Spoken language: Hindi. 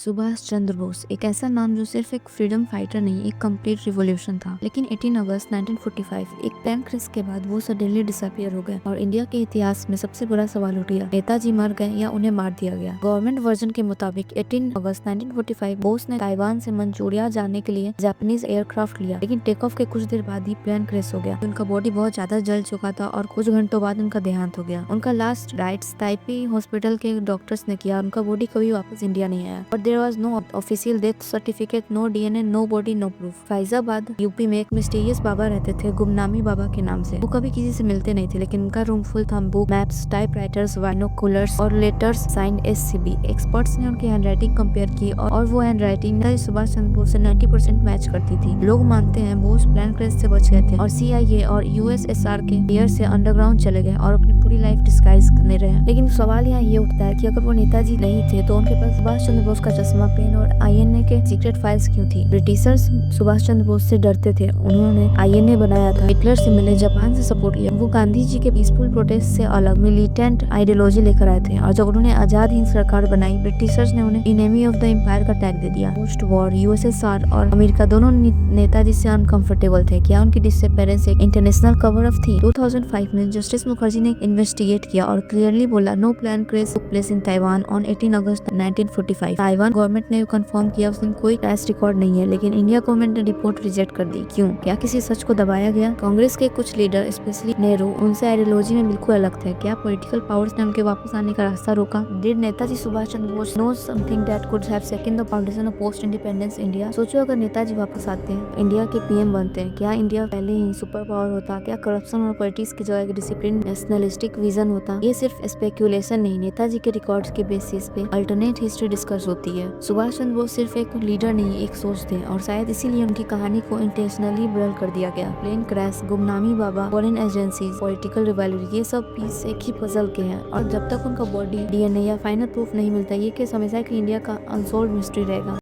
सुभाष चंद्र बोस एक ऐसा नाम जो सिर्फ एक फ्रीडम फाइटर नहीं, एक कंप्लीट रिवॉल्यूशन था। लेकिन 18 अगस्त 1945 एक प्लेन क्रैश के बाद वो सडनली डिसअपीयर हो गए और इंडिया के इतिहास में सबसे बड़ा सवाल उठ गया, नेताजी मर गए या उन्हें मार दिया गया। गवर्नमेंट वर्जन के मुताबिक 18 अगस्त 1945 बोस ने ताइवान से मंचूरिया जाने के लिए जापानीज एयरक्राफ्ट लिया, लेकिन टेक ऑफ के कुछ देर बाद ही प्लेन क्रैश हो गया। उनका बॉडी बहुत ज्यादा जल चुका था और कुछ घंटों बाद उनका देहांत हो गया। उनका लास्ट राइट्स ताइपी हॉस्पिटल के डॉक्टर्स ने किया। उनका बॉडी कभी वापस इंडिया नहीं आया। There was no official death certificate, no DNA, no body, no proof। Faizabad UP में एक मिस्टीरियस बाबा रहते थे गुमनामी बाबा के नाम से। वो कभी किसी से मिलते नहीं थे, लेकिन उनका रूम फुल था बुक, मैप्स, टाइपराइटर्स, बाइनोकुलर्स और लेटर्स साइंड SCB। एक्सपर्ट्स ने उनकी हैंडराइटिंग कंपेयर की और वो हैंडराइटिंग सुभाष चंद्र बोस से 90% मैच करती थी। लोग मानते हैं बोस प्लेन क्रैश से बच गए थे और CIA और USSR के एयर से अंडरग्राउंड चले गए और अपनी पूरी लाइफ डिस्गाइज करने रहे। लेकिन सवाल यहाँ ये उठता है कि अगर वो नेताजी नहीं थे तो उनके पास सुभाष चंद्र बोस का चश्मा, पेन और INA के सीक्रेट फाइल्स क्यों थी? ब्रिटिशर्स सुभाष चंद्र बोस से डरते थे। उन्होंने INA बनाया था, हिटलर से मिले, जापान से सपोर्ट किया। वो गांधी जी के पीसफुल प्रोटेस्ट से अलग मिलिटेंट आइडियोलॉजी लेकर आए थे और जब उन्होंने आजाद हिंद सरकार बनाई, ब्रिटिशर्स ने उन्हें एनिमी ऑफ द एम्पायर का टैग दे दिया। पोस्ट वॉर USSR और अमेरिका दोनों नेताजी से अनकंफर्टेबल थे। क्या उनकी डिसअपीयरेंस एक इंटरनेशनल कवर अप थी? 2005 में जस्टिस मुखर्जी ने इन्वेस्टिगेट किया और क्लियरली बोला no plane crash took place in Taiwan on 18 August 1945। Taiwan government ने कंफर्म किया उस दिन कोई क्रैश रिकॉर्ड नहीं है, लेकिन इंडिया गवर्नमेंट ने रिपोर्ट रिजेक्ट कर दी। क्यों? क्या किसी सच को दबाया गया? कांग्रेस के कुछ लीडर स्पेशली नेहरू उनसे आइडियोलॉजी में बिल्कुल अलग थे। क्या पॉलिटिकल पावर्स ने उनके वापस आने का रास्ता रोका? Did Netaji Subhash Chandra Bose know something that could have second the foundation of post independence India? सोचो अगर नेताजी वापस आते हैं, इंडिया के PM बनते हैं, क्या इंडिया पहले ही सुपर पावर होता? क्या करप्शन और पॉलिटिक्स की जगह डिसिप्लिन नेशनलिस्टिक विजन होता? ये सिर्फ स्पेक्यूलेशन नहीं, नेताजी के रिकॉर्ड्स के बेसिस पे अल्टरनेट हिस्ट्री डिस्कस होती है। सुभाष चंद्र बोस सिर्फ एक लीडर नहीं, एक सोच थे और शायद इसीलिए उनकी कहानी को इंटेंशनली ब्लर कर दिया गया। Plane crash, Gumnami Baba, foreign agencies, political revolution, ये सब पीस एक ही पजल के हैं और जब तक उनका बॉडी, DNA या फाइनल प्रूफ नहीं मिलता, ये केस हमेशा के इंडिया का अनसॉल्व्ड मिस्ट्री रहेगा।